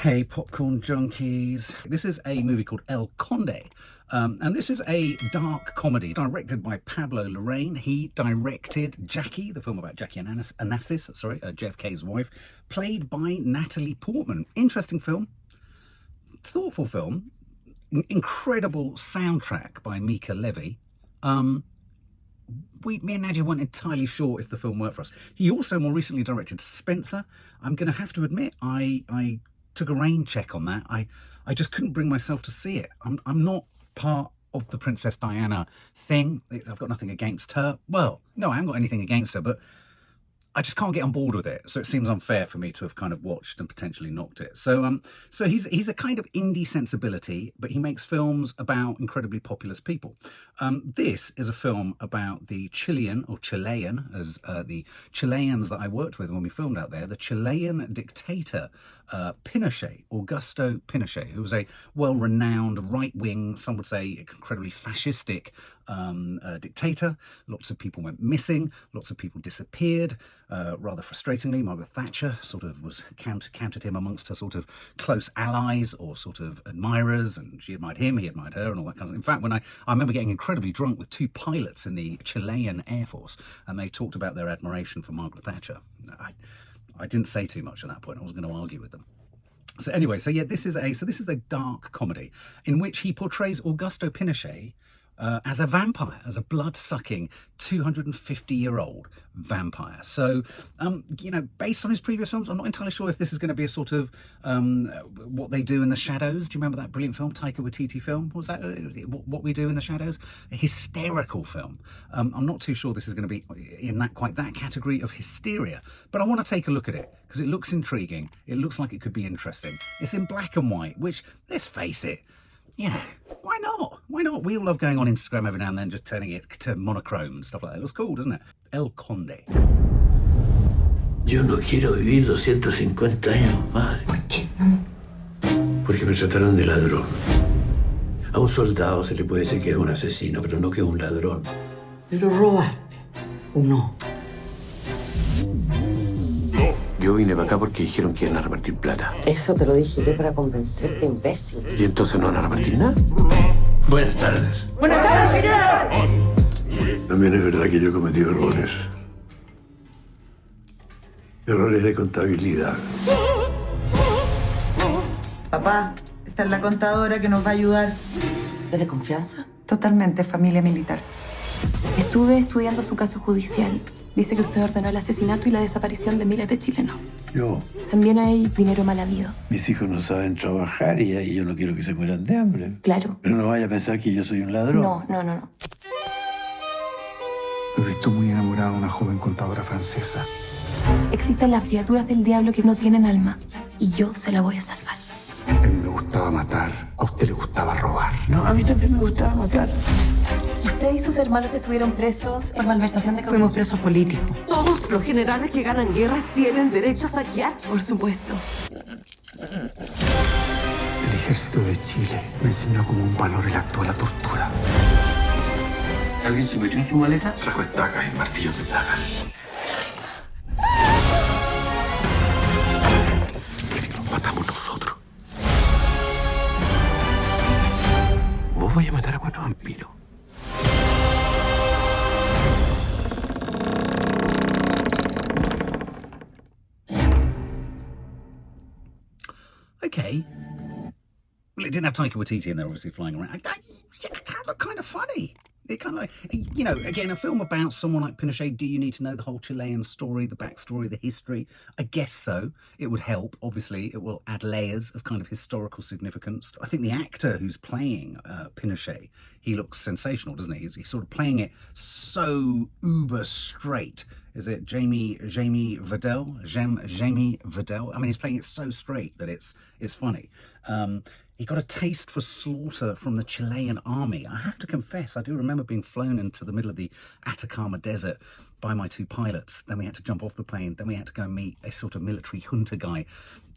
Hey, popcorn junkies. This is a movie called El Conde. And this is a dark comedy directed by Pablo Larraín. He directed Jackie, the film about Jackie Onassis, JFK's wife, played by Natalie Portman. Interesting film, thoughtful film, incredible soundtrack by Mika Levy. Me and Nadia weren't entirely sure if the film worked for us. He also more recently directed Spencer. I'm going to have to admit, I took a rain check on that. I just couldn't bring myself to see it. I'm not part of the Princess Diana thing. I've got nothing against her. Well, no, I haven't got anything against her, but I just can't get on board with it. So it seems unfair for me to have kind of watched and potentially knocked it. So he's a kind of indie sensibility, but he makes films about incredibly populous people. This is a film about the Chilean, as the Chileans that I worked with when we filmed out there, the Chilean dictator, Pinochet, Augusto Pinochet, who was a well-renowned right-wing, some would say incredibly fascistic dictator. Lots of people went missing, lots of people disappeared. Rather frustratingly, Margaret Thatcher sort of was counted him amongst her sort of close allies or sort of admirers, and she admired him, he admired her, and all that kind of thing. In fact, when I remember getting incredibly drunk with two pilots in the Chilean Air Force, and they talked about their admiration for Margaret Thatcher. I didn't say too much at that point. I wasn't going to argue with them. So anyway, this is a dark comedy in which he portrays Augusto Pinochet as a vampire, as a blood-sucking 250-year-old vampire. So, based on his previous films, I'm not entirely sure if this is going to be a sort of What They Do in the Shadows. Do you remember that brilliant film, Taika Waititi film? What was that What We Do in the Shadows? A hysterical film. I'm not too sure this is going to be in quite that category of hysteria, but I want to take a look at it because it looks intriguing. It looks like it could be interesting. It's in black and white, which, let's face it, why not? Why not? We all love going on Instagram every now and then, just turning it to monochrome and stuff like that. It looks cool, doesn't it? El Conde. Yo no quiero vivir 250 años más. ¿Por qué no? Porque me trataron de ladrón. A un soldado se le puede decir que es un asesino, pero no que es un ladrón. ¿Pero robaste o no? Yo vine para acá porque dijeron que iban a repartir plata. Eso te lo dije yo para convencerte, imbécil. ¿Y entonces no van a repartir nada? Buenas tardes. ¡Buenas tardes, general! También es verdad que yo he cometido errores. Errores de contabilidad. Papá, esta es la contadora que nos va a ayudar. ¿Es de confianza? Totalmente, familia militar. Estuve estudiando su caso judicial. Dice que usted ordenó el asesinato y la desaparición de miles de chilenos. Yo. También hay dinero mal habido. Mis hijos no saben trabajar y yo no quiero que se mueran de hambre. Claro. Pero no vaya a pensar que yo soy un ladrón. No. Me he visto muy enamorado de una joven contadora francesa. Existen las criaturas del diablo que no tienen alma. Y yo se la voy a salvar. A mí me gustaba matar. A usted le gustaba robar. No, a mí también me gustaba matar. Usted y sus hermanos estuvieron presos en malversación de... Fuimos presos políticos. Todos los generales que ganan guerras tienen derecho a saquear. Por supuesto. El ejército de Chile me enseñó como un valor el acto de la tortura. ¿Alguien se metió en su maleta? Trajo estacas y martillos de plata. ¿Y si nos matamos nosotros? Vos vais a matar a 4 vampiros. Okay. Well, it didn't have Taika Waititi in there, obviously, flying around. That looked kind of funny. It kind of like, again, a film about someone like Pinochet, do you need to know the whole Chilean story, the backstory, the history? I guess so. It would help. Obviously, it will add layers of kind of historical significance. I think the actor who's playing Pinochet, he looks sensational, doesn't he? He's sort of playing it so uber straight. Is it Jaime Vadell? Jaime Vadell? I mean, he's playing it so straight that it's funny. He got a taste for slaughter from the Chilean army. I have to confess, I do remember being flown into the middle of the Atacama Desert by my two pilots. Then we had to jump off the plane. Then we had to go and meet a sort of military junta guy.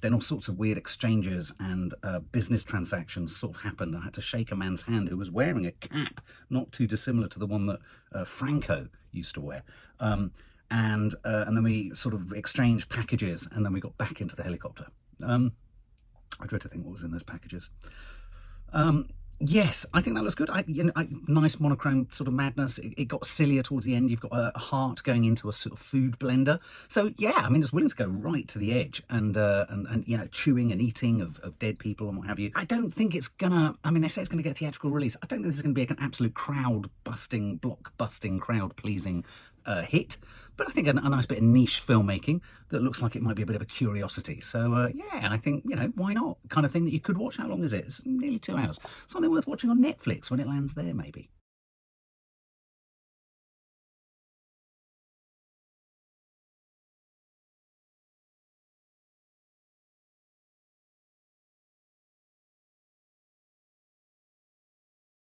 Then all sorts of weird exchanges and business transactions sort of happened. I had to shake a man's hand who was wearing a cap, not too dissimilar to the one that Franco used to wear. And then we sort of exchanged packages, and then we got back into the helicopter. I dread to think what was in those packages. Yes, I think that looks good. Nice monochrome sort of madness. It got sillier towards the end. You've got a heart going into a sort of food blender. So yeah, I mean, it's willing to go right to the edge and chewing and eating of dead people and what have you. I don't think it's gonna. I mean, they say it's gonna get a theatrical release. I don't think this is gonna be an absolute crowd-busting, block-busting, crowd-pleasing hit. But I think a nice bit of niche filmmaking that looks like it might be a bit of a curiosity. So yeah, I think, why not? Kind of thing that you could watch. How long is it? It's nearly 2 hours. Something worth watching on Netflix when it lands there, maybe.